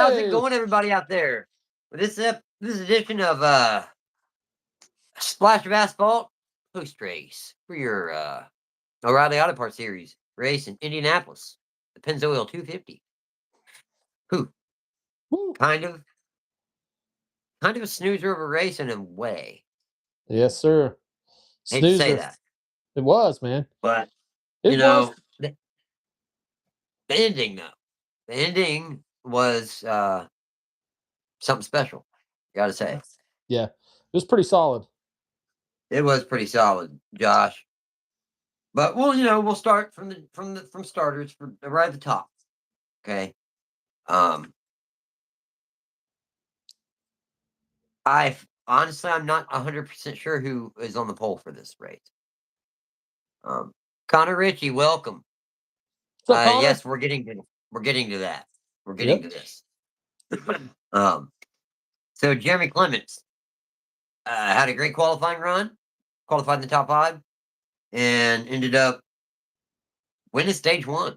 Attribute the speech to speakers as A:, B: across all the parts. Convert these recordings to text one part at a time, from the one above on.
A: How's it
B: Hey,
A: going, everybody out there? This edition of Splash of Asphalt Post Race for your O'Reilly Auto Parts Series race in Indianapolis, the Pennzoil 250. Whew,
B: woo.
A: kind of a snoozer of a race in a way.
B: Yes, sir.
A: Hate to say
B: Snoozer.
A: that,
B: It was, man.
A: but
B: It was.
A: the ending though, the ending was something special. Got to say,
B: Yeah, it was pretty solid.
A: it was pretty solid, Josh. But we'll start from starters right at the top. Okay. Um, I'm not 100% sure who is on the poll for this race. Connor Ritchie, welcome.
B: What's up, Connor?
A: Yes, we're getting to that. We're getting to this. So Jeremy Clements had a great qualifying run, qualified in the top 5, and ended up winning stage 1.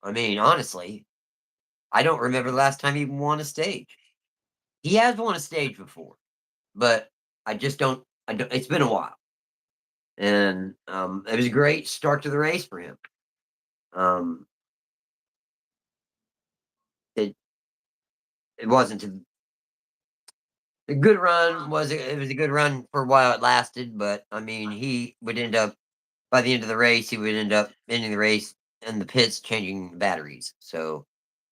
A: I mean, honestly, I don't remember the last time he won a stage. He has won a stage before, but I just don't. It's been a while, and it was a great start to the race for him. It wasn't a good run. It was a good run for a while it lasted, but I mean, he would end up by the end of the race. He would end up ending the race in the pits, changing batteries. So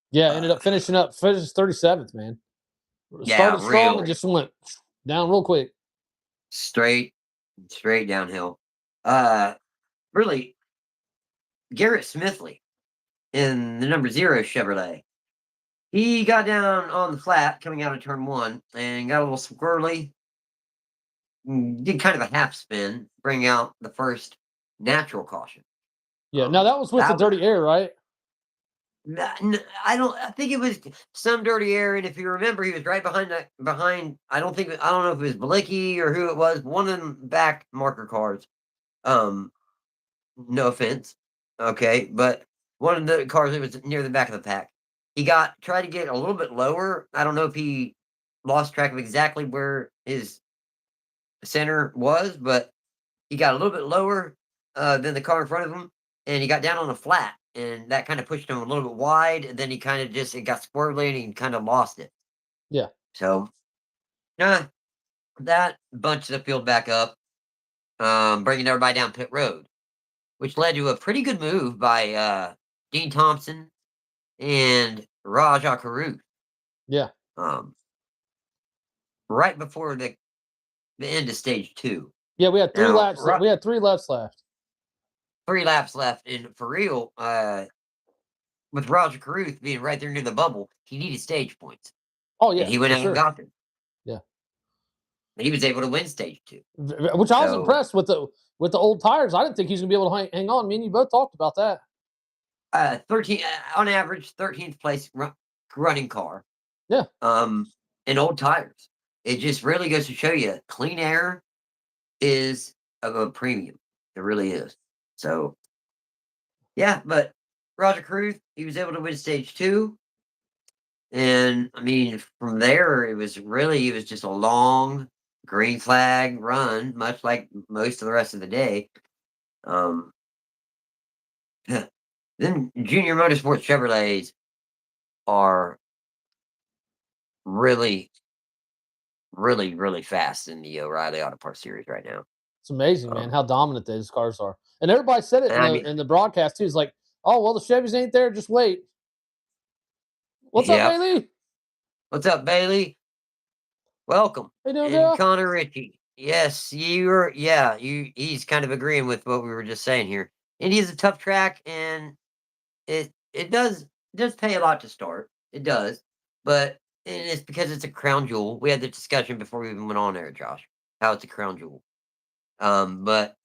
B: Yeah, ended up finished 37th, man. Started strong and just went down real quick.
A: Straight downhill. Really, Garrett Smithley in the number 0 Chevrolet. He got down on the flat coming out of turn 1 and got a little squirrely. Did kind of a half spin, bring out the first natural caution.
B: Yeah, now that was with the dirty air, right?
A: I think it was some dirty air, and if you remember, he was right behind. I don't know if it was Balicki or who it was. One of them back marker cars. No offense, okay, but one of the cars that was near the back of the pack. He tried to get a little bit lower. I don't know if he lost track of exactly where his center was, but he got a little bit lower than the car in front of him, and he got down on a flat, and that kind of pushed him a little bit wide, and then he kind of it got squirrely, and he kind of lost it.
B: Yeah.
A: So, that bunched the field back up, bringing everybody down pit road, which led to a pretty good move by Dean Thompson and Raja Caruth.
B: Yeah.
A: Right before the end of stage 2.
B: Yeah, we had 3 laps. We had 3 laps left.
A: 3 laps left, and for real, with Roger Caruth being right there near the bubble, he needed stage points.
B: Oh yeah,
A: and he went out and got them.
B: Yeah,
A: and he was able to win stage 2,
B: which I was impressed with the old tires. I didn't think he was gonna be able to hang on. Me and you both talked about that.
A: 13 on average, 13th place running car.
B: Yeah.
A: And old tires. It just really goes to show you, clean air is a premium. It really is. So, yeah, but Roger Caruth, he was able to win stage 2. And, I mean, from there, it was just a long green flag run, much like most of the rest of the day. Then Junior Motorsports Chevrolets are really, really, really fast in the O'Reilly Auto Parts Series right now.
B: It's amazing, man, how dominant those cars are. And everybody said it in the broadcast too. It's like, oh well, the Chevys ain't there. Just wait. What's up, Bailey?
A: What's up, Bailey? Welcome.
B: How you doing,
A: and Connor Ritchie. Yes, he's kind of agreeing with what we were just saying here. India's a tough track, and it does pay a lot to start. It does, but it's because it's a crown jewel. We had the discussion before we even went on there, Josh, how it's a crown jewel. But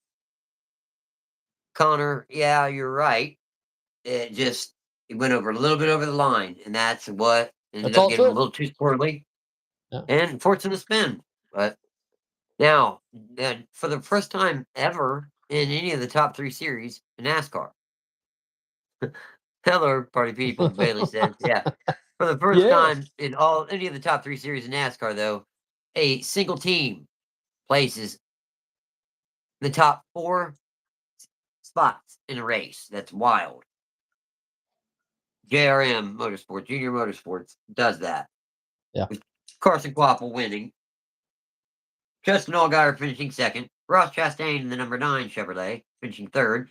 A: Connor, yeah, you're right. It went over a little bit over the line, and that's what ended up getting a little too squirrely.
B: Yeah.
A: And forcing a spin. But now, for the first time ever in any of the top 3 series in NASCAR. Hello, party people, Bailey says. Yeah. For the first time in any of the top 3 series in NASCAR, though, a single team places the top 4 spots in a race. That's wild. JRM Motorsports, Junior Motorsports, does that.
B: Yeah.
A: With Carson Kvapil winning. Justin Allgaier finishing second. Ross Chastain in the number 9 Chevrolet finishing third.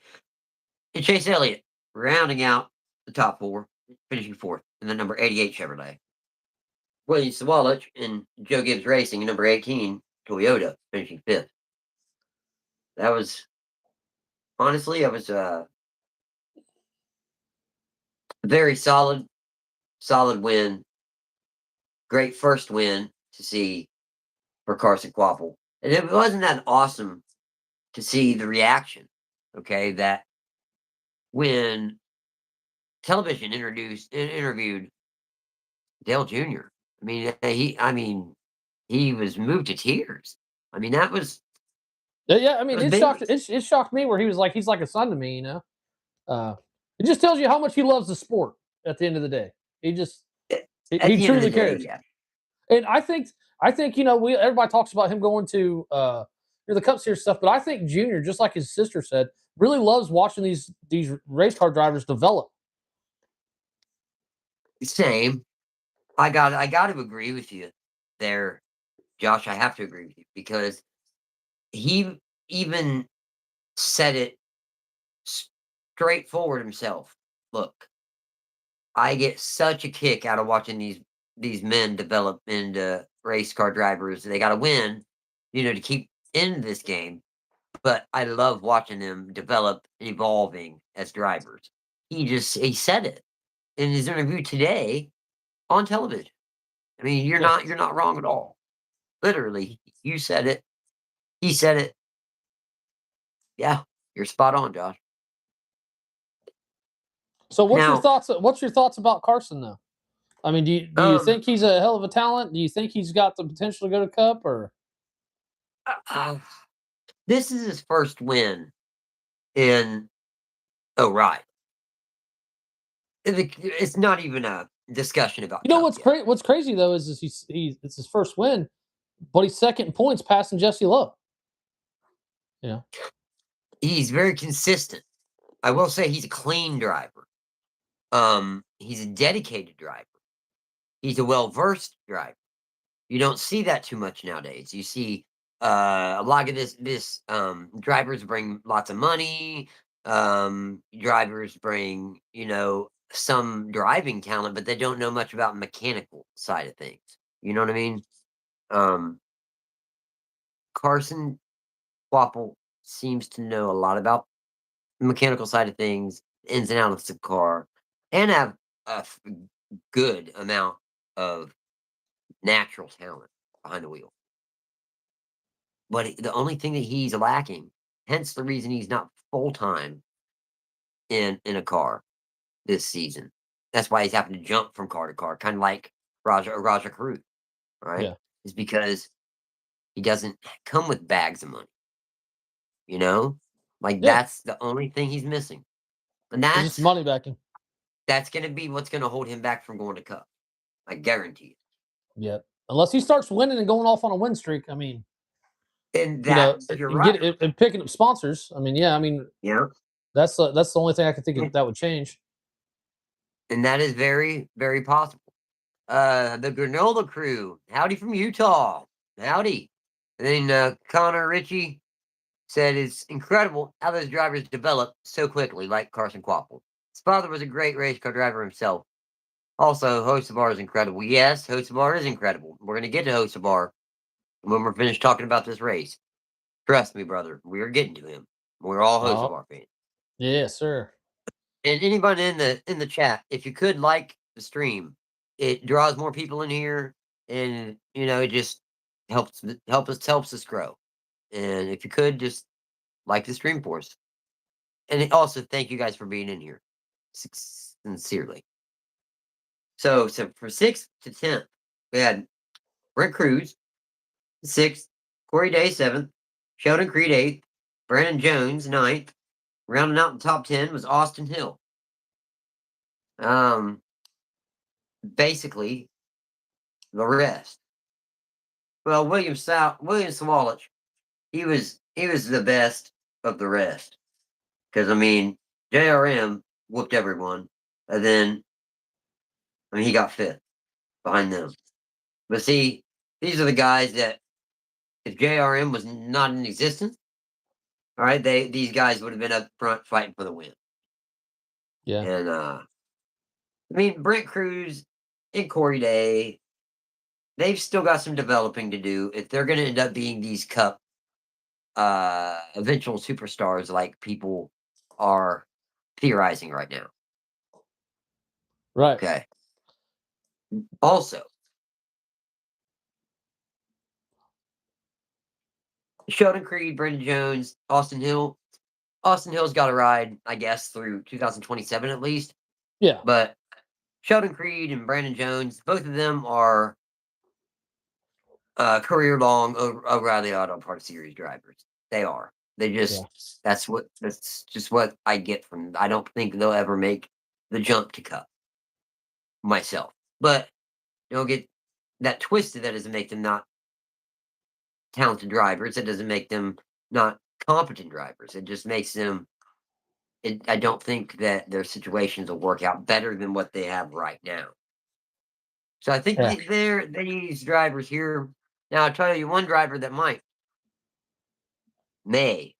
A: And Chase Elliott rounding out the top 4, finishing fourth in the number 88 Chevrolet. William Sawalich and Joe Gibbs Racing in number 18 Toyota finishing fifth. That was honestly, it was a very solid win. Great first win to see for Carson Kvapil. And it wasn't that awesome to see the reaction, okay, that when television interviewed Dale Jr. I mean, he was moved to tears. I mean, that was
B: yeah. I mean, it shocked me where he was like, he's like a son to me, you know. It just tells you how much he loves the sport. At the end of the day, he truly cares.
A: Yeah.
B: And I think everybody talks about him going to the Cup Series stuff, but I think Junior, just like his sister said, really loves watching these race car drivers develop.
A: Same. I got to agree with you there, Josh. I have to agree with you because he even said it straightforward himself. Look, I get such a kick out of watching these men develop into race car drivers. They got to win, to keep in this game. But I love watching them develop and evolving as drivers. He said it in his interview today on television. I mean, you're not wrong at all. Literally, you said it. He said it. Yeah, you're spot on, Josh.
B: So what's your thoughts? What's your thoughts about Carson though? I mean, do you think he's a hell of a talent? Do you think he's got the potential to go to Cup or?
A: This is his first win in O'Reilly. It's not even a discussion about.
B: What's crazy though is it's his first win, but he's second in points, passing Jesse Lowe. Yeah,
A: he's very consistent. I will say he's a clean driver. He's a dedicated driver. He's a well-versed driver. You don't see that too much nowadays. You see a lot of this drivers bring lots of money. Drivers bring, some driving talent, but they don't know much about mechanical side of things. You know what I mean? Carson Kvapil seems to know a lot about the mechanical side of things, ins and outs of the car, and have a good amount of natural talent behind the wheel. But the only thing that he's lacking, hence the reason he's not full-time in a car this season. That's why he's having to jump from car to car, kind of like Raja Cruz, right?
B: Yeah.
A: Is because he doesn't come with bags of money. That's the only thing he's missing. And that's
B: just money backing.
A: That's going to be what's going to hold him back from going to Cup. I guarantee it.
B: Yeah. Unless he starts winning and going off on a win streak, I mean.
A: And you're right.
B: And picking up sponsors. I mean, yeah. That's the only thing I can think of that would change.
A: And that is very, very possible. The Granola Crew, howdy from Utah, howdy. And then Connor Ritchie said it's incredible how those drivers develop so quickly, like Carson Kvapil. His father was a great race car driver himself. Also, Hocevar is incredible. Yes, Hocevar is incredible. We're going to get to Hocevar when we're finished talking about this race. Trust me, brother. We are getting to him. We're all Hocevar fans.
B: Yes, sir.
A: And anybody in the chat, if you could like the stream, it draws more people in here, and it just helps us grow. And if you could just like the stream for us, and also thank you guys for being in here, sincerely. So for 6th to 10th, we had Brent Cruz 6th, Corey Day 7th, Sheldon Creed 8th, Brandon Jones 9th. Rounding out the top 10 was Austin Hill. basically the rest. Well, William Sawalich, he was the best of the rest. Because I mean, JRM whooped everyone, and then he got fifth behind them. But see, these are the guys that if JRM was not in existence, all right, these guys would have been up front fighting for the win.
B: Yeah.
A: And I mean, Brent Cruz and Corey Day, they've still got some developing to do if they're going to end up being these Cup eventual superstars like people are theorizing right now.
B: Right.
A: Okay. Also, Sheldon Creed, Brendan Jones, Austin Hill. Austin Hill's got a ride, I guess, through 2027 at least.
B: Yeah.
A: But Sheldon Creed and Brandon Jones, both of them are career-long O'Reilly Auto Parts Series drivers. They are. They just that's just what I get from them. I don't think they'll ever make the jump to Cup myself. But don't get that twisted. That doesn't make them not talented drivers. It doesn't make them not competent drivers. It just makes them. I don't think that their situations will work out better than what they have right now. So I think these drivers here. Now I'll tell you one driver that may,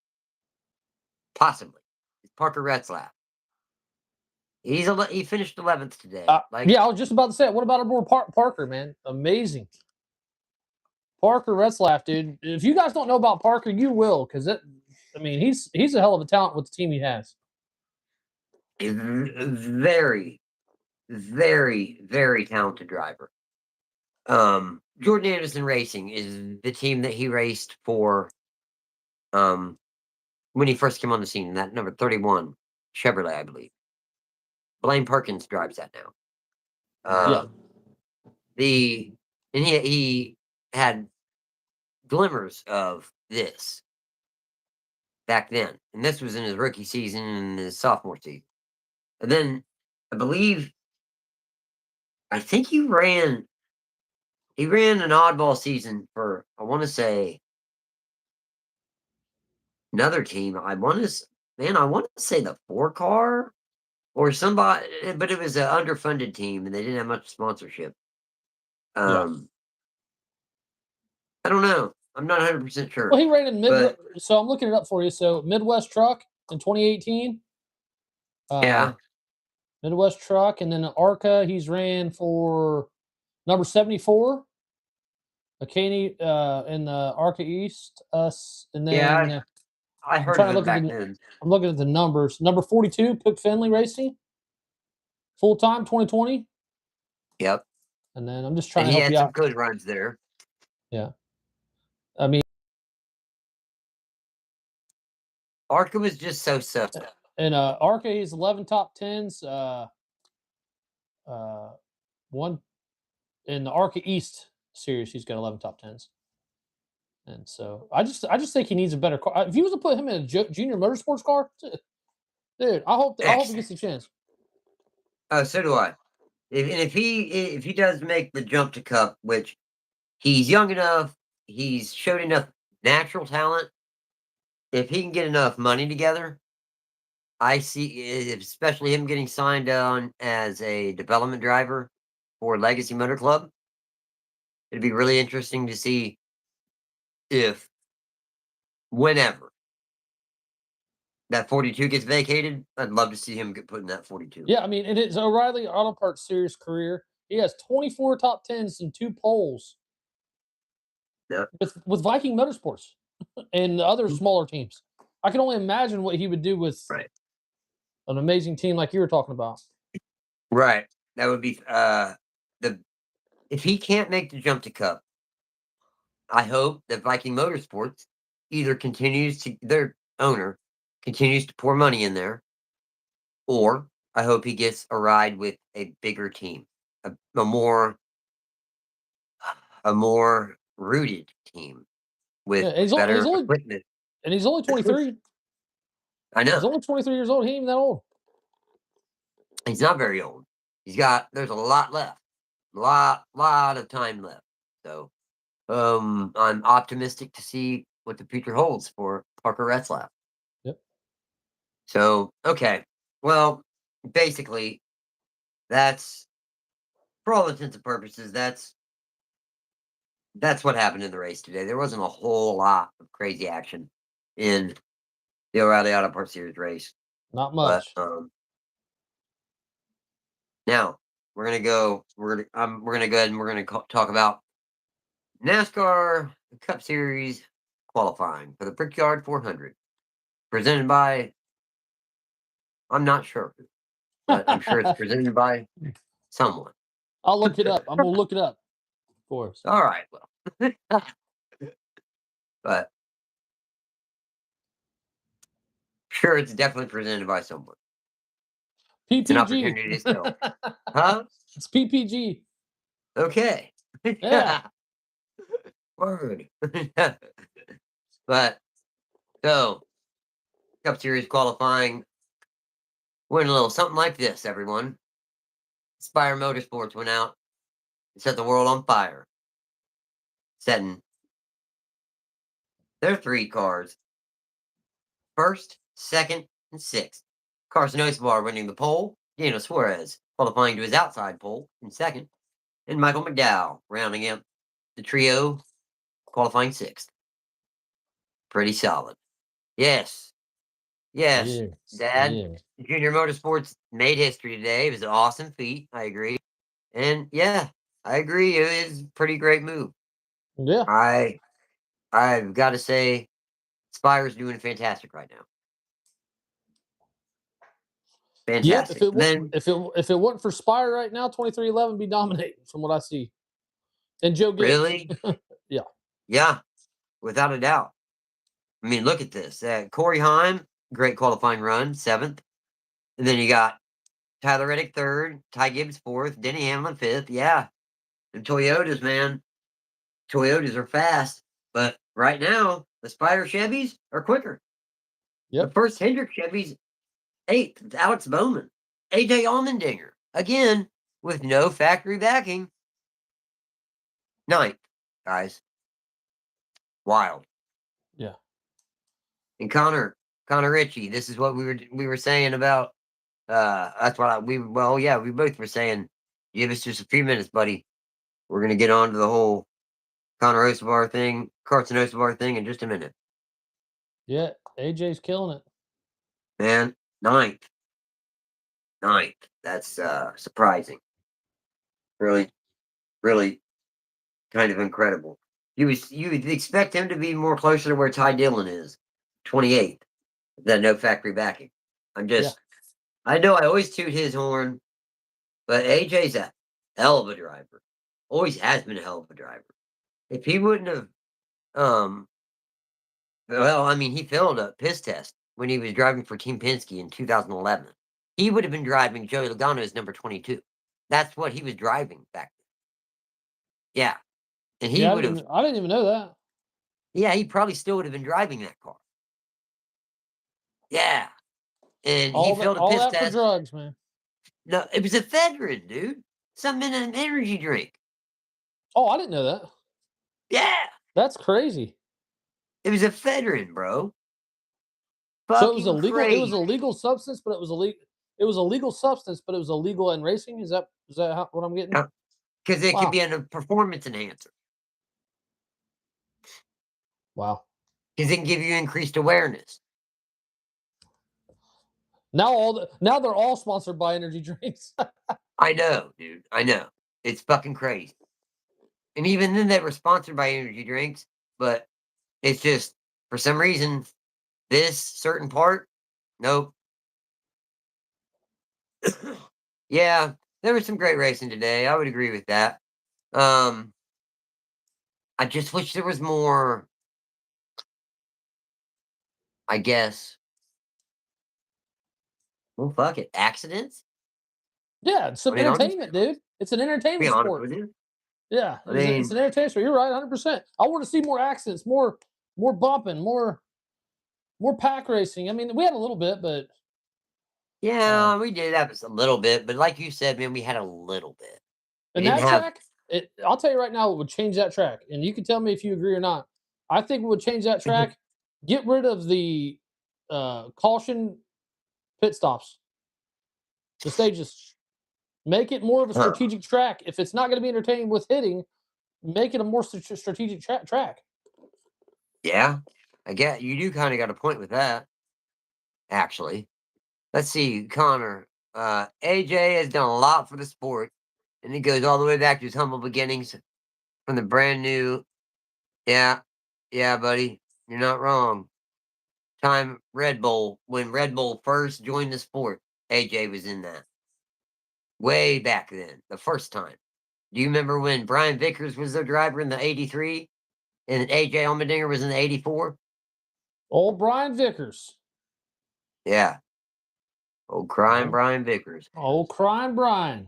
A: possibly, is Parker Retzlaff. He finished 11th today.
B: Yeah, I was just about to say it. What about our boy Parker, man? Amazing. Parker Retzlaff, dude. If you guys don't know about Parker, you will, because he's a hell of a talent with the team he has.
A: He's very, very, very talented driver. Jordan Anderson Racing is the team that he raced for when he first came on the scene, that number 31 Chevrolet, I believe. Blaine Perkins drives that now. He had glimmers of this back then, and this was in his rookie season and his sophomore season. And then I think he ran an oddball season for, I want to say, another team. I want to say the 4-car or somebody, but it was an underfunded team and they didn't have much sponsorship. I don't know. I'm not 100% sure.
B: Well, he ran in so I'm looking it up for you. So Midwest Truck in 2018.
A: Yeah.
B: Midwest Truck, and then ARCA, he's ran for number 74. McCaney in the ARCA East, and then
A: I heard of it back then.
B: I'm looking at the numbers. Number 42, Pip Finley Racing, full time 2020.
A: Yep.
B: And then I'm just trying to
A: help
B: you
A: out. He had
B: some
A: good runs there.
B: Yeah. I mean,
A: ARCA was just so.
B: And ARCA, he's 11 top 10s. One in the ARCA East series, he's got 11 top 10s. And so I just think he needs a better car. If you was to put him in a junior motorsports car, dude, I hope he gets a chance.
A: So do I. If he does make the jump to Cup, which he's young enough, he's showed enough natural talent. If he can get enough money together, I see, especially him getting signed on as a development driver for Legacy Motor Club. It'd be really interesting to see whenever that 42 gets vacated, I'd love to see him get put in that 42.
B: Yeah, I mean, in his O'Reilly Auto Parts Series career, he has 24 top 10s and 2 poles.
A: Yeah.
B: With Viking Motorsports and other smaller teams. I can only imagine what he would do with an amazing team like you were talking about.
A: Right. That would be if he can't make the jump to Cup, I hope that Viking Motorsports either their owner continues to pour money in there, or I hope he gets a ride with a bigger team, a more rooted team with better equipment.
B: And he's only 23.
A: I know.
B: He's only 23 years old. He ain't even that old.
A: He's not very old. There's a lot left. Lot of time left. So, I'm optimistic to see what the future holds for Parker Retzlaff.
B: Yep.
A: So, okay. Well, basically, that's for all intents and purposes, that's what happened in the race today. There wasn't a whole lot of crazy action in the O'Reilly Auto Parts Series race.
B: Not
A: But
B: much.
A: now we're gonna go. We're gonna go ahead and we're gonna talk about NASCAR Cup Series qualifying for the Brickyard 400, presented by I'm not sure, who, but I'm sure it's presented by someone.
B: I'll look it up. I'm gonna look it up for us.
A: All right, well, but sure, it's definitely presented by someone. It's an
B: PPG.
A: opportunity to sell, huh?
B: It's PPG.
A: Okay,
B: Yeah.
A: word. But so Cup Series qualifying went a little something like this, everyone. Spire Motorsports went out and set the world on fire, setting their 3 cars first, second, and sixth. Carson Kvapil winning the pole, Daniel Suarez qualifying to his outside pole in second, and Michael McDowell rounding out the trio, qualifying sixth. Pretty solid. Yes. Yes,
B: Yes.
A: Dad.
B: Yeah.
A: Junior Motorsports made history today. It was an awesome feat. I agree. And yeah, I agree. It was a pretty great move.
B: Yeah.
A: I've got to say, Spire's doing fantastic right now.
B: Yeah. If
A: Fantastic.
B: it
A: Then
B: if it wasn't for Spire right now, 2311 be dominating from what I see. And Joe Gibbs.
A: really,
B: Yeah.
A: yeah, without a doubt. I mean, look at this. Corey Heim, great qualifying run, seventh. And then you got Tyler Reddick third, Ty Gibbs fourth, Denny Hamlin fifth. Yeah, the Toyotas, man. Toyotas are fast, but right now the Spider Chevys are quicker. The
B: Yep.
A: first Hendrick Chevy's eighth. It's Alex Bowman, AJ Allmendinger again with no factory backing. Ninth, guys. Wild.
B: Yeah.
A: And Connor Ritchie. This is what we were saying about. That's what we both were saying. Give us just a few minutes, buddy. We're gonna get on to the whole Connor Hocevar thing, Carson Hocevar thing in just a minute.
B: Yeah. AJ's killing it.
A: Man, ninth. That's surprising. Really, really kind of incredible. You would expect him to be more closer to where Ty Dillon is, 28th, than no factory backing.
B: Yeah.
A: I know I always toot his horn, but AJ's a hell of a driver. Always has been a hell of a driver. If he wouldn't have, um, well, I mean, he failed a piss test when he was driving for Team Penske in 2011. He would have been driving Joey Logano's number 22. That's what he was driving back then. Yeah. And he
B: Yeah.
A: would have,
B: I didn't even know that.
A: yeah, he probably still would have been driving that car. Yeah. And he failed a
B: All
A: piss
B: that for
A: test.
B: drugs, man.
A: No, it was a Fedrin, dude. Something in an energy drink.
B: Oh, I didn't know that.
A: Yeah.
B: That's crazy.
A: It was a Fedrin, bro.
B: So it was
A: Fucking
B: illegal. It was
A: crazy.
B: a legal substance, but it was illegal. It was a legal substance, but it was illegal in racing. Is that what I'm getting?
A: Because it could
B: Wow.
A: be a performance enhancer.
B: Wow.
A: Because it can give you increased awareness.
B: Now they're all sponsored by energy drinks.
A: I know, dude. I know. It's fucking crazy. And even then, they were sponsored by energy drinks, but it's just for some reason this certain part, nope. Yeah, there was some great racing today. I would agree with that. I just wish there was more. I guess. Well, fuck it. Accidents.
B: Yeah, it's some
A: I mean, I'll just
B: entertainment, dude. It's an
A: be
B: entertainment
A: honest
B: sport.
A: with you.
B: Yeah,
A: I
B: it's
A: mean,
B: an entertainment sport. You're right, 100%. I want to see more accidents, more bumping, more pack racing. I mean, we had a little bit, but
A: yeah, we did have a little bit, but like you said, man, we had a little bit.
B: And
A: didn't
B: that
A: have
B: track, I'll tell you right now, what would change that track, and you can tell me if you agree or not. I think what would change that track, get rid of the caution pit stops, the stages. Make it more of a strategic track. If it's not going to be entertaining with hitting, make it a more strategic track.
A: Yeah, I get you do kind of got a point with that. Actually, let's see, Connor. AJ has done a lot for the sport, and it goes all the way back to his humble beginnings from the brand new. Yeah, yeah, buddy, you're not wrong. Time Red Bull, when Red Bull first joined the sport, AJ was in that way back then, the first time. Do you remember when Brian Vickers was the driver in the '83 and AJ Allmendinger was in the '84?
B: Old Brian Vickers.
A: Yeah. Old crying Brian Vickers.
B: Old crying Brian.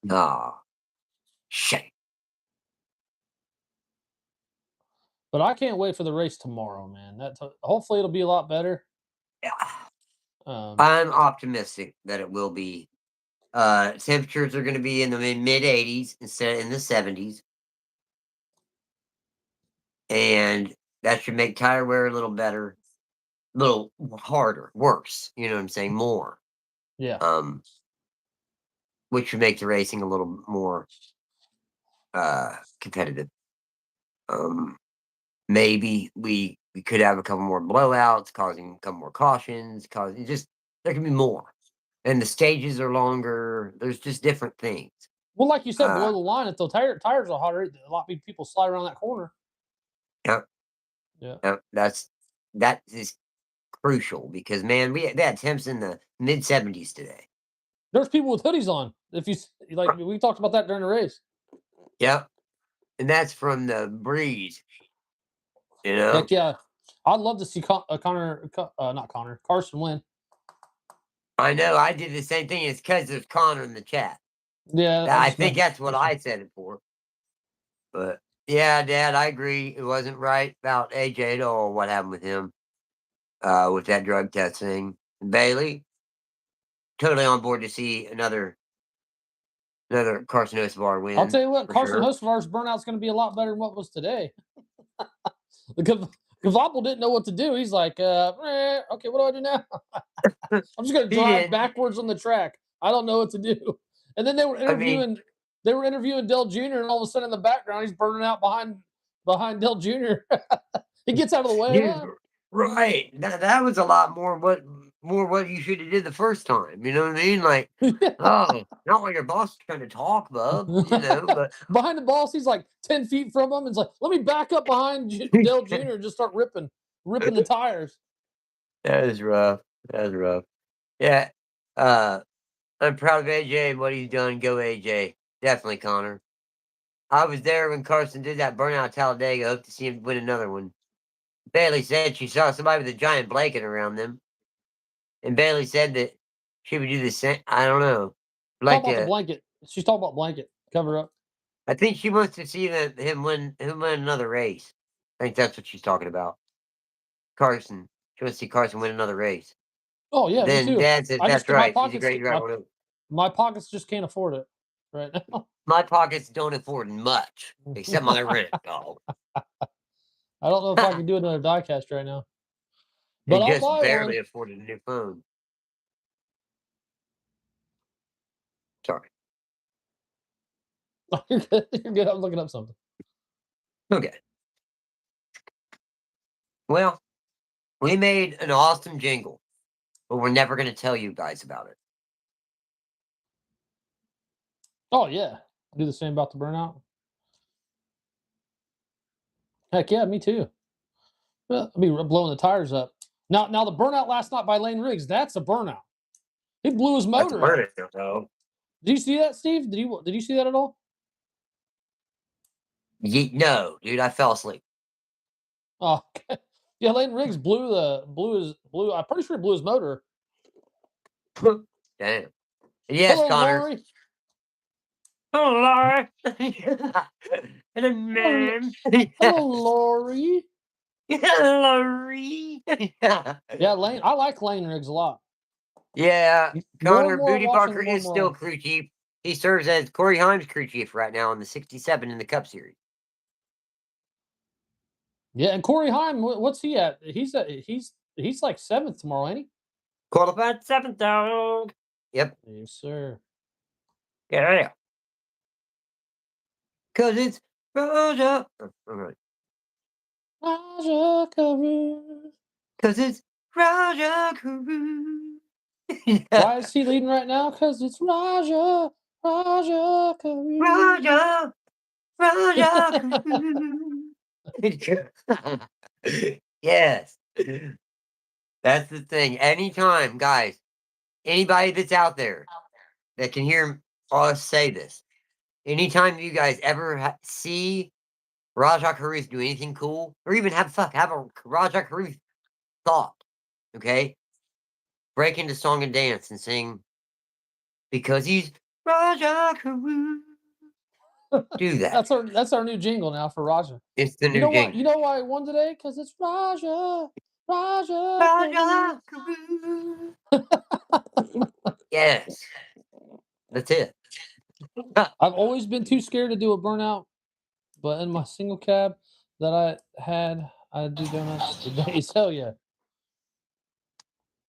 A: Ah, shame.
B: But I can't wait for the race tomorrow, man. Hopefully it'll be a lot better.
A: Yeah.
B: Um,
A: I'm optimistic that it will be. Temperatures are going to be in the mid 80s instead of in the 70s. And that should make tire wear a little better, a little harder, worse. You know what I'm saying? More.
B: yeah.
A: Which would make the racing a little more competitive. Maybe we could have a couple more blowouts, causing a couple more cautions, causing just there can be more. And the stages are longer. There's just different things.
B: Well, like you said, below the line, if the tires are hotter, a lot of people slide around that corner.
A: Yep.
B: Yeah.
A: Yep. That is crucial because man, they had temps in the mid 70s today.
B: There's people with hoodies on. If you like, we talked about that during the race.
A: Yep. And that's from the breeze. You know?
B: Heck yeah. I'd love to see Carson win.
A: I know. I did the same thing. It's because there's Connor in the chat.
B: Yeah.
A: I think that's what I said it for. But yeah, Dad, I agree. It wasn't right about AJ at all. What happened with him with that drug test thing? And Bailey, totally on board to see another Carson Hocevar win.
B: I'll tell you what, Carson
A: sure.
B: Hocevar's burnout's going to be a lot better than what was today. Because Kvapil didn't know what to do. He's like, okay, what do I do now? I'm just going to drive backwards on the track. I don't know what to do. And then they were interviewing Dell Jr. and all of a sudden in the background he's burning out behind Dell Jr. He gets out of the way.
A: Dude, right. That was a lot more what you should have did the first time. You know what I mean? Like, oh, not like your boss trying to talk, bub. You know, but
B: behind the boss, he's like 10 feet from him. And it's like, let me back up behind Dell Jr. and just start ripping the tires.
A: That is rough. That is rough. Yeah. I'm proud of AJ and what he's done. Go AJ. Definitely, Connor. I was there when Carson did that burnout at Talladega. Hope to see him win another one. Bailey said she saw somebody with a giant blanket around them. And Bailey said that she would do the same. I don't know.
B: Talk about the blanket. She's talking about blanket. Cover up.
A: I think she wants to see him win another race. I think that's what she's talking about. Carson. She wants to see Carson win another race.
B: Oh, yeah,
A: then
B: me too.
A: Dad said, that's right. He's a great driver.
B: My pockets just can't afford it right now.
A: My pockets don't afford much, except my rent, dog.
B: I don't know if I can do another diecast right now.
A: But I just barely afforded a new phone. Sorry.
B: You're good. You're good. I'm looking up something.
A: Okay. Well, we made an awesome jingle, but we're never going to tell you guys about it.
B: Oh, yeah. Do the same about the burnout. Heck yeah, me too. Well, I'll be blowing the tires up. Now the burnout last night by Lane Riggs, that's a burnout. He blew his motor up. Did you see that, Steve? Did you see that at all?
A: No, dude, I fell asleep.
B: Oh, okay. Yeah, Lane Riggs blew. I'm pretty sure he blew his motor.
A: Damn. Yes,
B: hello,
A: Connor.
B: Lori.
A: Hello, Laura. Hello, ma'am.
B: Hello, Lori.
A: Hello, Lori.
B: Yeah, Lane. I like Lane Riggs a lot.
A: Yeah,
B: More
A: Connor
B: and more I'm
A: Booty
B: watching
A: Barker
B: it, more
A: is
B: and more.
A: still crew chief. He serves as Corey Himes' crew chief right now in the 67 in the Cup Series.
B: Yeah, and Corey Heim, what's he at? He's like 7th tomorrow, ain't he?
A: Qualified 7th, dog. Yep.
B: Yes, sir.
A: Yeah. Because it's Raja.
B: Raja Carew.
A: Because it's Raja Carew.
B: Why is he leading right now? Because it's Raja Carew.
A: Raja. Raja Carew. Yes. That's the thing. Anytime, guys, anybody that's out there that can hear us say this, anytime you guys ever see Raja Caruth do anything cool, or even have a Raja Caruth thought, okay? Break into song and dance and sing because he's Raja Caruth. Do that.
B: That's our new jingle now for Raja.
A: It's the
B: You
A: new
B: know what?
A: jingle.
B: You know why I won today? Because it's Raja
A: Raja Caruth. Yes. That's it.
B: I've always been too scared to do a burnout, but in my single cab that I had, I do donuts today. So yeah.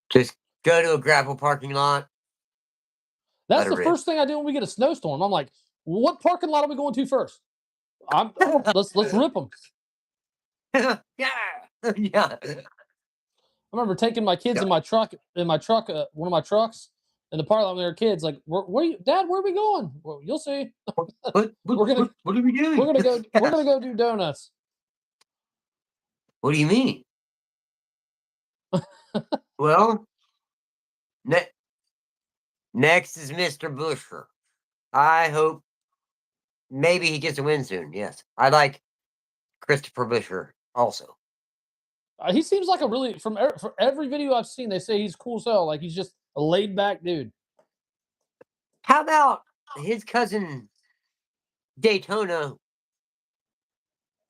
A: Just go to a gravel parking lot.
B: That's
A: Let it
B: the
A: rip.
B: first thing I do when we get a snowstorm. I'm like, what parking lot are we going to first? Let's rip them.
A: Yeah. Yeah.
B: I remember taking my kids in my truck, one of my trucks, in the parking lot when they were kids. Like, Dad, where are we going? Well, you'll see.
A: What are we doing?
B: We're gonna go do donuts.
A: What do you mean? Well, next is Mr. Busher. I hope maybe he gets a win soon. Yes, I like Christopher Busher also.
B: He seems like a really for every video I've seen, they say he's cool as hell. Like he's just a laid back dude.
A: How about his cousin Daytona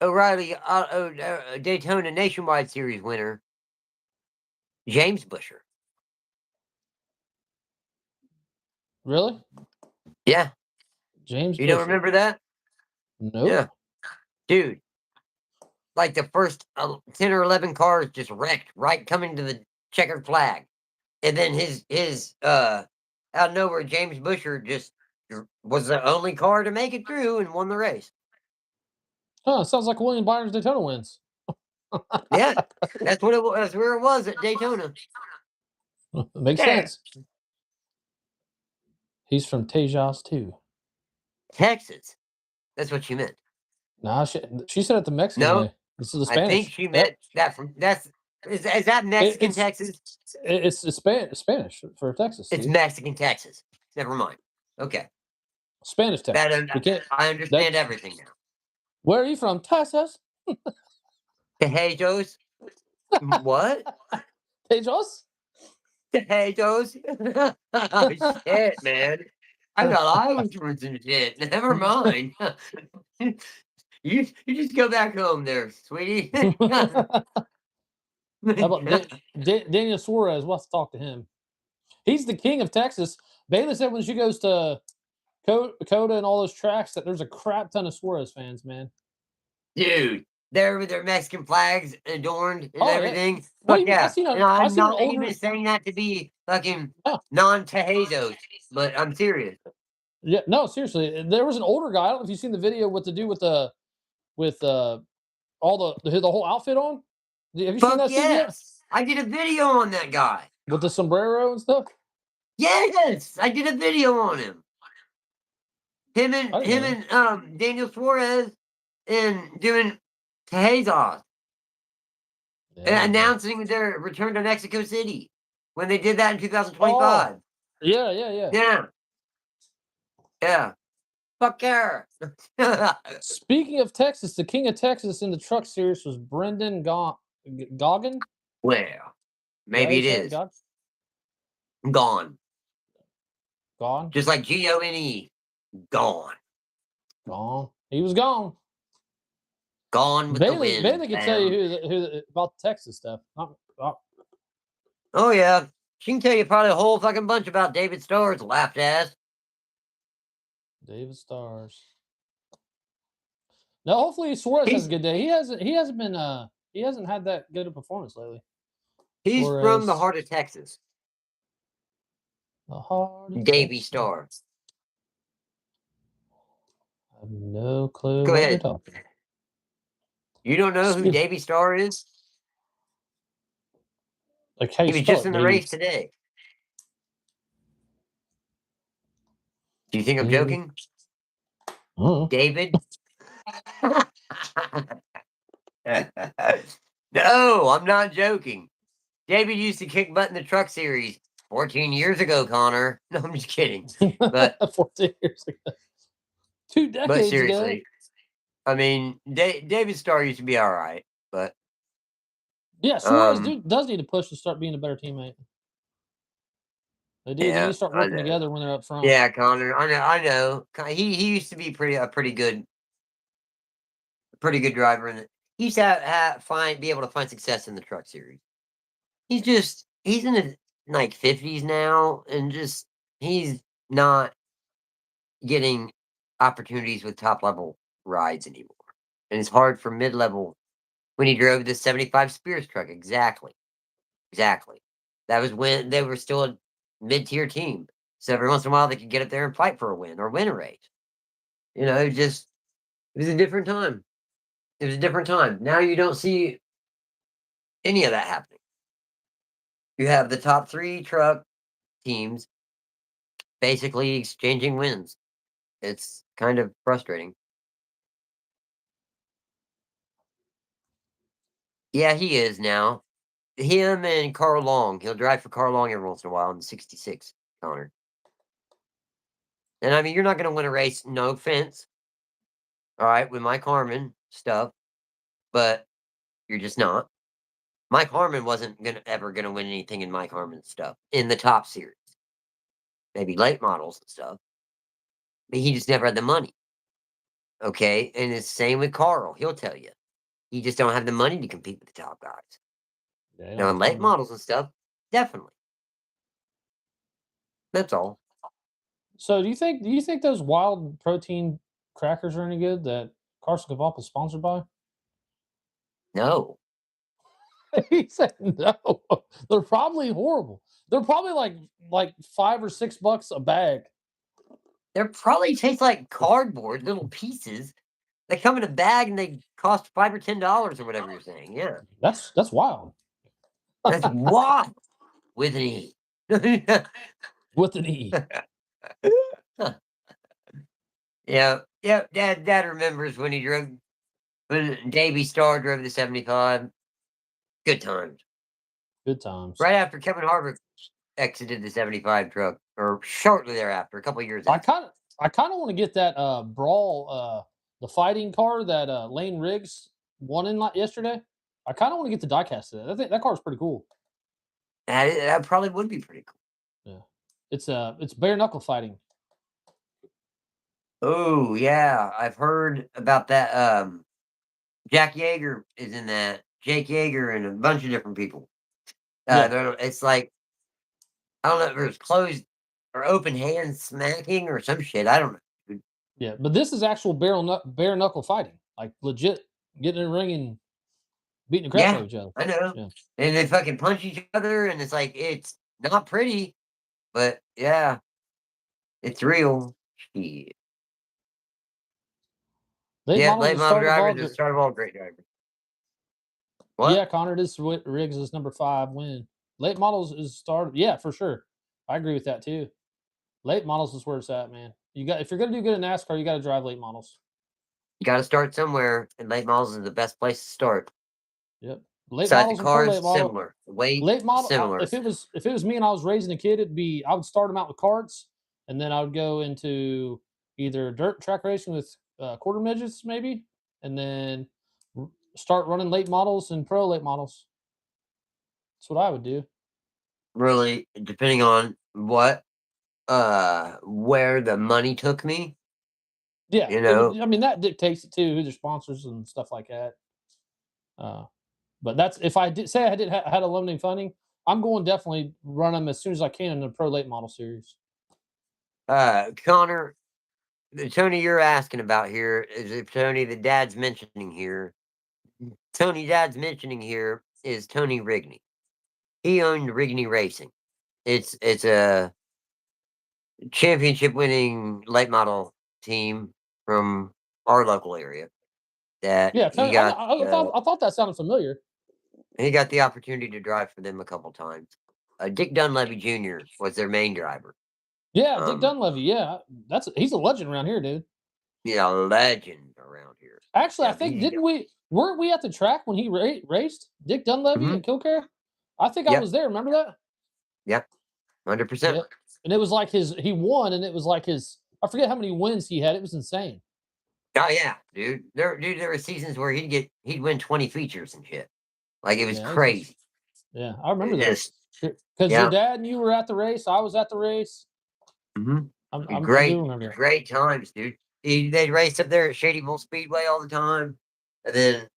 A: O'Reilly Daytona Nationwide Series winner James Busher?
B: Really,
A: Yeah,
B: James
A: you don't
B: Busher?
A: remember that?
B: Nope.
A: Yeah, dude. Like the first 10 or 11 cars just wrecked right coming to the checkered flag. And then his out of nowhere, James Busher just was the only car to make it through and won the race.
B: Huh? Sounds like William Byron's Daytona wins.
A: Yeah, that's what it was. That's where it was at Daytona.
B: Makes
A: Yeah.
B: sense. He's from Tejas too.
A: Texas. That's what you meant.
B: Nah, she said it the Mexican
A: No,
B: way. This is the
A: I think
B: Spanish.
A: she
B: Yep.
A: meant that from is that Mexican
B: It's
A: Texas?
B: it's Spanish for Texas.
A: It's
B: Dude.
A: Mexican Texas. Never mind. Okay,
B: Spanish
A: that
B: Texas. We can't.
A: I understand
B: That.
A: everything now.
B: Where are you from? Texas.
A: Tejados. What?
B: Tejas.
A: Potatoes. Oh, shit, man. I thought I was doing some shit. Never mind. You just go back home there, sweetie.
B: How about Daniel Suarez? We'll have to talk to him. He's the king of Texas. Bailey said when she goes to Coda and all those tracks that there's a crap ton of Suarez fans, man.
A: Dude, there with their Mexican flags adorned and
B: Oh yeah.
A: everything.
B: Well,
A: But
B: even I
A: yeah,
B: seen
A: and
B: I
A: I'm
B: seen an
A: not
B: older.
A: even saying that to be fucking
B: Oh,
A: non-Tejados, but I'm serious.
B: yeah, no, seriously. There was an older guy. I don't know if you've seen the video with the dude with all the whole outfit on. Have you seen
A: Fuck
B: that scene yet?
A: yes. I did a video on that guy.
B: With the sombrero and stuff.
A: Yes, I did a video on him. Him
B: I didn't know.
A: and Daniel Suarez and doing Tejas
B: Yeah,
A: and announcing their return to Mexico City when they did that in 2025.
B: Oh, yeah.
A: Yeah. Yeah. Fuck yeah.
B: Speaking of Texas, the king of Texas in the truck series was Brendan Goggin.
A: Well,
B: Is that how
A: maybe
B: you
A: it
B: say
A: is.
B: God?
A: Gone.
B: Gone.
A: Just like Gone. Gone.
B: Gone. He was gone.
A: Gone with the wind.
B: Bailey can tell you who about the Texas stuff.
A: Oh yeah. She can tell you probably a whole fucking bunch about David Starr's lapped ass.
B: David Stars. No, hopefully Suarez has a good day. He hasn't had that good a performance lately.
A: He's from the
B: Suarez.
A: heart of Texas.
B: The heart of
A: Davy
B: Texas.
A: Starr.
B: I have no clue
A: Go
B: what
A: ahead.
B: you're talking about.
A: You don't know who
B: Speak-
A: Davy Starr is?
B: Like how
A: He
B: you
A: was
B: spell
A: just
B: it,
A: in the
B: Davey.
A: race today. Do you think I'm
B: Davey.
A: joking? David? No, I'm not joking. David used to kick butt in the truck series 14 years ago, Connor. No, I'm just kidding. But
B: 14 years ago. 2 decades
A: but
B: ago.
A: seriously, I mean, David Starr used to be all right, but
B: Yeah, Suarez does need to push to start being a better teammate. They do. They need
A: yeah,
B: to start
A: I
B: working
A: know.
B: together when they're up front.
A: Yeah, Connor, I know. He used to be a pretty good driver, and he used to be able to find success in the truck series. He's in his like 50s now, and just he's not getting opportunities with top level rides anymore. And it's hard for mid level when he drove the 75 Spears truck. Exactly. That was when they were still a mid tier team. So every once in a while they could get up there and fight for a win or win a race. It was a different time. It was a different time. Now you don't see any of that happening. You have the top 3 truck teams basically exchanging wins. It's kind of frustrating. Yeah, he is now. Him and Carl Long. He'll drive for Carl Long every once in a while in the 66, Connor. And I mean, you're not going to win a race, no offense. All right, with Mike Harmon stuff, but you're just not. Mike Harmon wasn't ever gonna win anything in Mike Harmon stuff in the top series. Maybe late models and stuff. But he just never had the money. Okay. And it's the same with Carl. He'll tell you. He just don't have the money to compete with the top guys.
B: Yeah,
A: Now in late models and stuff, definitely. That's all.
B: So do you think those wild protein crackers are any good that Carson Kvapil is sponsored by?
A: No.
B: He said no. They're probably horrible. They're probably like $5 or $6 a bag.
A: They probably taste like cardboard, little pieces. They come in a bag and they cost $5 or $10 or whatever you're saying. Yeah.
B: That's wild.
A: That's wild with an E.
B: With an E.
A: Yeah. Dad remembers when Davy Starr drove the 75. Good times.
B: Good times.
A: Right after Kevin Harvick exited the 75 truck, or shortly thereafter, a couple years
B: I
A: after.
B: kind of want to get that brawl, the fighting car that Lane Riggs won in yesterday. I kind of want to get the diecast of that. I think that car is pretty cool.
A: That probably would be pretty cool.
B: Yeah, it's bare knuckle fighting.
A: Oh yeah, I've heard about that. Jack Yeager is in that. Jake Yeager and a bunch of different people. It's like I don't know if it was closed or open hand smacking or some shit. I don't know.
B: Yeah, but this is actual bare knuckle fighting, like legit getting in the ring and beating the crap out of each other.
A: I know.
B: Yeah.
A: And they fucking punch each other, and it's like it's not pretty, but yeah, it's real. Shit.
B: Late
A: Late model drivers are the start of all great drivers. What?
B: Yeah, Connor, this Riggs is number 5 win. Late models is start. Yeah, for sure. I agree with that too. Late models is where it's at, man. If you're gonna do good in NASCAR, you got to drive late models.
A: You got to start somewhere, and late models is the best place to start.
B: Yep. Late
A: Besides
B: models
A: the
B: and pro late
A: cars,
B: model.
A: similar. Weight,
B: Late model.
A: similar.
B: If it was me and I was raising a kid, I would start them out with karts, and then I would go into either dirt track racing with quarter midgets, maybe, and then start running late models and pro late models. That's what I would do.
A: Really, depending on where the money took me.
B: Yeah, I mean that dictates it too, who their sponsors and stuff like that. But that's if I did say I had a limiting funding, I'm going definitely run him as soon as I can in the Pro Late Model Series.
A: Connor, the Tony you're asking about here is if Tony the dad's mentioning here. Tony dad's mentioning here is Tony Rigney. He owned Rigney Racing. It's a championship winning late model team from our local area that
B: Yeah,
A: he
B: Tony,
A: got
B: I thought that sounded familiar.
A: he got the opportunity to drive for them a couple times. Dick Dunleavy Jr. was their main driver.
B: Yeah, Dick Dunleavy. Yeah, he's a legend around here, dude.
A: Yeah, a legend around here.
B: Actually, I
A: Yeah,
B: think weren't we at the track when he raced Dick Dunleavy at Kilcare? I think I
A: Yep.
B: was there. Remember that?
A: Yep. 100%.
B: Yeah. And it was like he won, and it was like I forget how many wins he had. It was insane.
A: Oh yeah, dude. There were seasons where he'd win 20 features and shit. Like it was
B: Yeah,
A: crazy.
B: yeah, I remember
A: It
B: that
A: just
B: because
A: yeah.
B: your dad and you were at the race. I was at the race. I do remember.
A: Great times, dude. They'd race up there at Shady Bull Speedway all the time, and then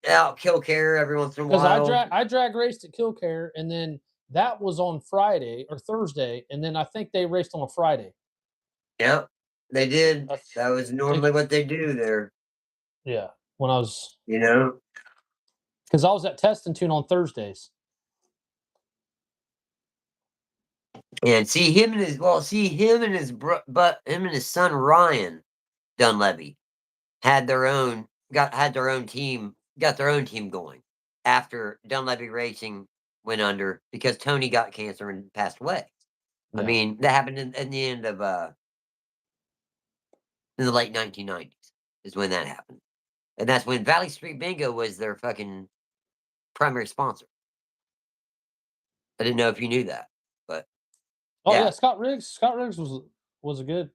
A: out Kilcare every once in a
B: Because
A: while.
B: I drag raced at Kilcare, and then that was on Friday or Thursday, and then I think they raced on a Friday.
A: Yep, they did.
B: I
A: That was normally what they do there.
B: Yeah, when I was because I was at Test and Tune on Thursdays.
A: And see him and his son Ryan Dunleavy had their own team, got their own team going after Dunleavy Racing went under because Tony got cancer and passed away.
B: Yeah.
A: I mean, that happened in the end of in the late 1990s is when that happened. And that's when Valley Street Bingo was their fucking primary sponsor. I didn't know if you knew that, but
B: Oh
A: yeah,
B: yeah, Scott Riggs was good.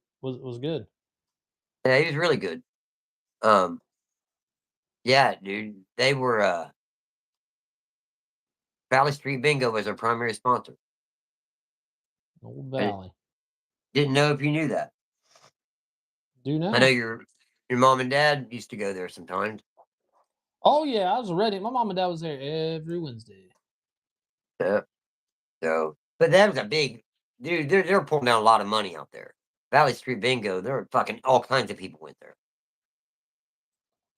A: yeah, he was really good. Yeah, dude, they were Valley Street Bingo was their primary sponsor.
B: Old
A: I
B: Valley.
A: didn't know if you knew that.
B: Do now.
A: I know your mom and dad used to go there sometimes.
B: Oh yeah, I was ready. My mom and dad was there every Wednesday.
A: Yeah. So, but that was a big dude. They're pulling down a lot of money out there. Valley Street Bingo. There were fucking all kinds of people went there.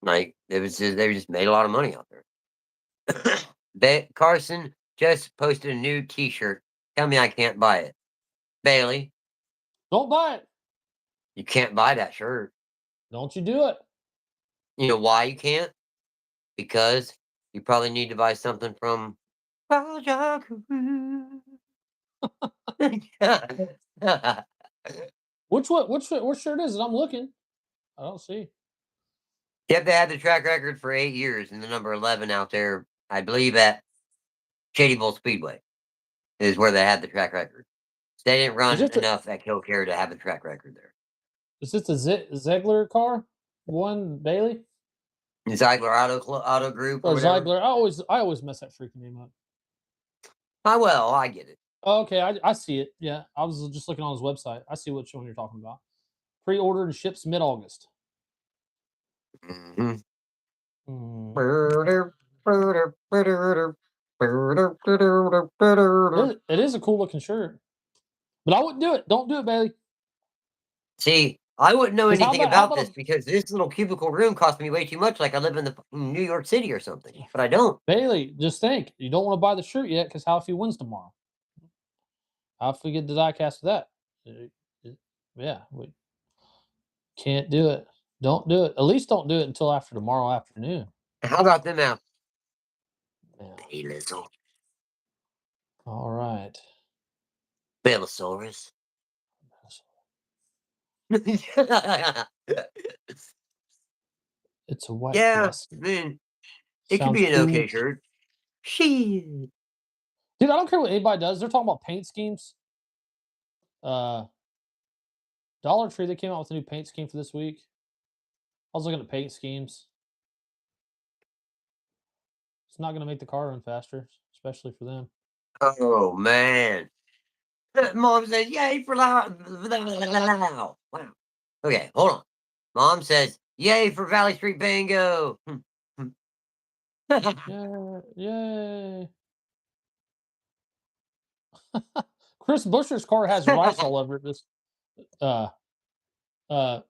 A: Like it was just, they just made a lot of money out there. Carson just posted a new T-shirt. Tell me I can't buy it, Bailey.
B: Don't buy it.
A: You can't buy that shirt.
B: Don't you do it.
A: You know why you can't? Because you probably need to buy something from
B: Which shirt is it? I'm looking. I don't see.
A: Yep, they had the track record for 8 years and the number 11 out there, I believe at Shady Bull Speedway is where they had the track record. They didn't run enough at Kilcare to have a track record there.
B: Is this a Ziegler car? One Bailey?
A: Ziegler Auto Group or whatever.
B: Ziegler. I always mess that freaking name up.
A: Oh, well, I get it.
B: Oh, okay, I see it. Yeah, I was just looking on his website. I see which one you're talking about. Pre-ordered and ships mid-August.
A: Mm-hmm.
B: It is a cool looking shirt, but I wouldn't do it. Don't do it, Bailey.
A: See, I wouldn't know anything about this
B: a-
A: because this little cubicle room cost me way too much. Like I live in New York City or something, but I don't.
B: Bailey, just think. You don't want to buy the shirt yet because how if he wins tomorrow? How if we get the diecast of that? Yeah, we can't do it. Don't do it. At least don't do it until after tomorrow afternoon.
A: How about them out?
B: Yeah.
A: Bailizzle.
B: All right.
A: Bailosaurus.
B: It's a white
A: Yeah, man. It could be an okay shirt. Shit.
B: Dude, I don't care what anybody does. They're talking about paint schemes. Dollar Tree, they came out with a new paint scheme for this week. I was looking at paint schemes. It's not going to make the car run faster, especially for them.
A: Oh, man. Mom says, yay for loud. Wow. Okay, hold on. Mom says, yay for Valley Street Bingo.
B: Yeah, yay. Chris Buescher's car has rice all over it. This uh uh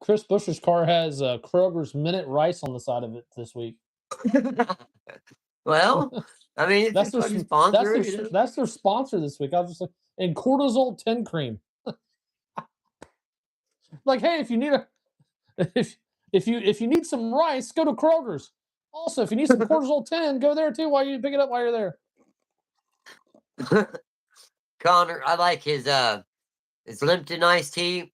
B: Chris Buescher's car has Kroger's Minute Rice on the side of it this week.
A: Well, I mean, it's
B: That's
A: his
B: their
A: fucking
B: that's
A: sponsor,
B: their
A: you know.
B: that's their sponsor this week. I was just like, and cortisol 10 cream. Like, hey, if you need a if you need some rice, go to Kroger's. Also, if you need some cortisol 10, go there too while you pick it up while you're there.
A: Connor, I like his Lipton iced tea.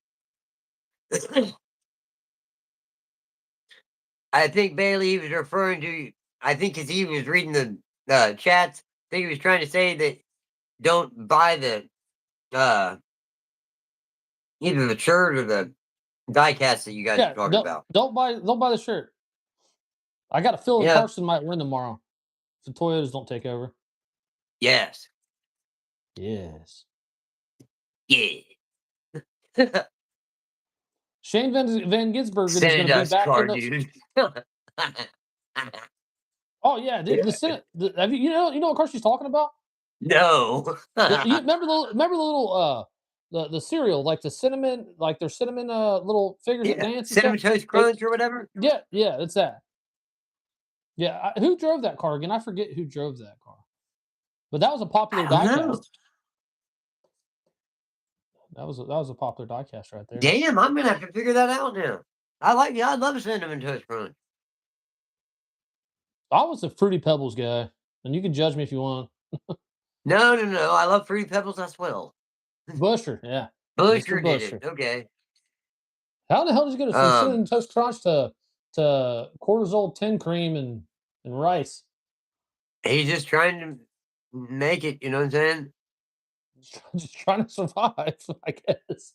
A: I think Bailey was referring to. I think as he was reading the chats, I think he was trying to say that don't buy the either the shirt or the diecast that you guys are
B: Yeah,
A: talking about.
B: don't buy the shirt. I got a feeling
A: Yeah.
B: Carson might win tomorrow if the Toyotas don't take over.
A: Yes.
B: Yes.
A: Yeah.
B: Shane Van Gisbergen is
A: Send
B: going to be
A: us
B: back
A: car,
B: in the.
A: dude.
B: Oh yeah, the Senate. Have you know what car she's talking about?
A: No.
B: You remember the little the cereal, like the cinnamon, like their cinnamon little figures that
A: Yeah.
B: dance and stuff.
A: Cinnamon Toast
B: They,
A: Crunch or whatever.
B: yeah, it's that. Yeah, who drove that car again? I forget who drove that car, but that was a popular
A: I don't know.
B: diecast. That was a popular diecast right there.
A: Damn, I'm gonna have to figure that out now. I love Cinnamon Toast Crunch.
B: I was a Fruity Pebbles guy, and you can judge me if you want.
A: No, no, no. I love Fruity Pebbles as well.
B: Busher, yeah, Mr.
A: Busher did it.
B: Busher.
A: Okay.
B: How the hell did you go from cinnamon
A: Um,
B: toast crunch to cortisol 10 cream and rice?
A: he's just trying to make it, you know what I'm saying?
B: Just trying to survive, I guess.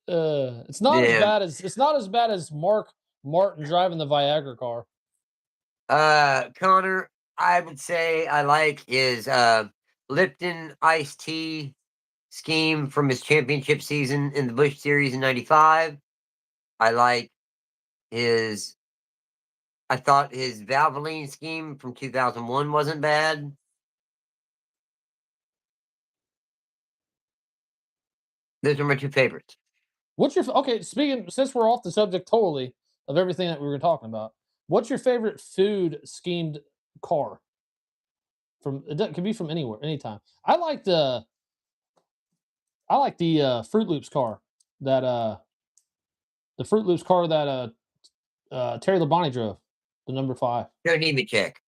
A: Yeah.
B: It's not as bad as Mark Martin driving the Viagra car.
A: Connor, I would say I like his Lipton iced tea scheme from his championship season in the Busch Series in '95. I like his I thought his Valvoline scheme from 2001 wasn't bad. Those are my two favorites.
B: What's your okay? Speaking since we're off the subject totally of everything that we were talking about, what's your favorite food schemed car? From it could be from anywhere, anytime. I like the Fruit Loops car that the Fruit Loops car that Terry Labonte drove, the number 5.
A: Don't even check.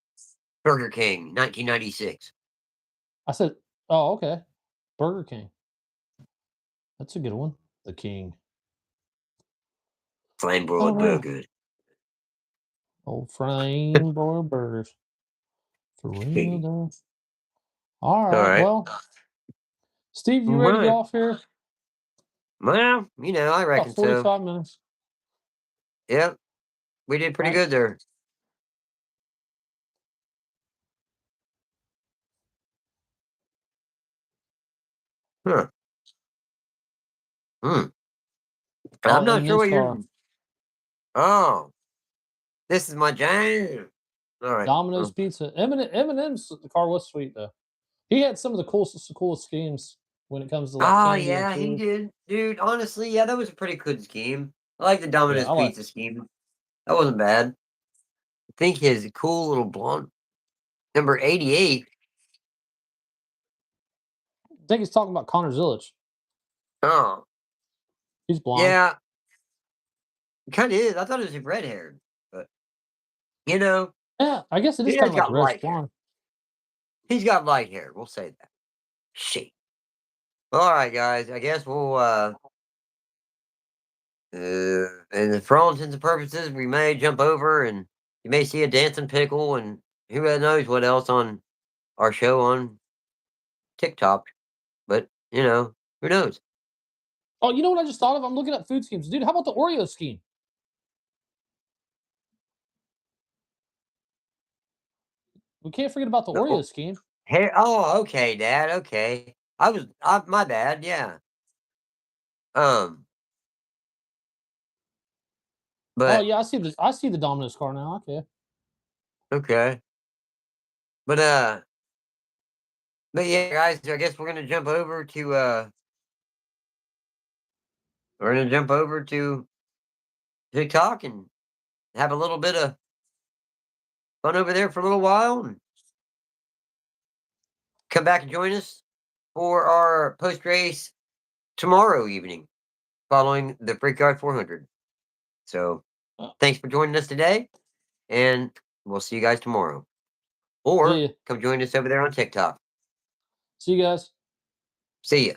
A: Burger King, 1996.
B: I said, "Oh, okay, Burger King. That's a good one. The King.
A: Flame broiled
B: Oh,
A: burger.
B: old frame broiled burgers for real though." All
A: All
B: right,
A: right.
B: well, Steve, you
A: All
B: ready to get
A: right.
B: off here?
A: Well, I
B: About
A: reckon so.
B: 45 minutes.
A: Yep. We did
B: All
A: pretty
B: right.
A: good there. Huh. Hmm. I'm
B: Oh,
A: not sure
B: Eminem's
A: what
B: car.
A: you're. Oh, this is my jam. All right.
B: Domino's Pizza. Eminem's car was sweet though. He had some of the coolest schemes when it comes to like
A: Oh
B: candy and
A: yeah, he
B: food.
A: did, dude. Honestly, yeah, that was a pretty good scheme. I like the
B: Yeah,
A: Domino's
B: I like.
A: pizza scheme. That wasn't bad. I think his cool little blonde number 88.
B: I think he's talking about Connor Zillich.
A: Oh,
B: He's blonde.
A: yeah, kind of is. I thought it was red haired, but you know,
B: Yeah, I guess it is
A: he
B: kind
A: has
B: of like
A: got
B: reddish
A: light hair.
B: blonde.
A: He's got light hair. We'll say that. Shit. Well, all right, guys. I guess we'll and for all intents and purposes, we may jump over and you may see a dancing pickle and who knows what else on our show on TikTok. But who knows?
B: Oh, you know what I just thought of? I'm looking at food schemes, dude. How about the Oreo scheme? We can't forget about the
A: The
B: Oreo scheme.
A: hair. Oh, okay, Dad. Okay, my bad. Yeah. Um,
B: Oh
A: but
B: yeah, I see the Domino's car now. Okay.
A: okay, but But yeah, guys, I guess we're gonna jump over to TikTok and have a little bit of fun over there for a little while and come back and join us for our post race tomorrow evening following the Brickyard 400. So
B: Uh,
A: thanks for joining us today, and we'll see you guys tomorrow.
B: See
A: Or
B: ya.
A: come join us over there on TikTok.
B: See you guys.
A: See ya.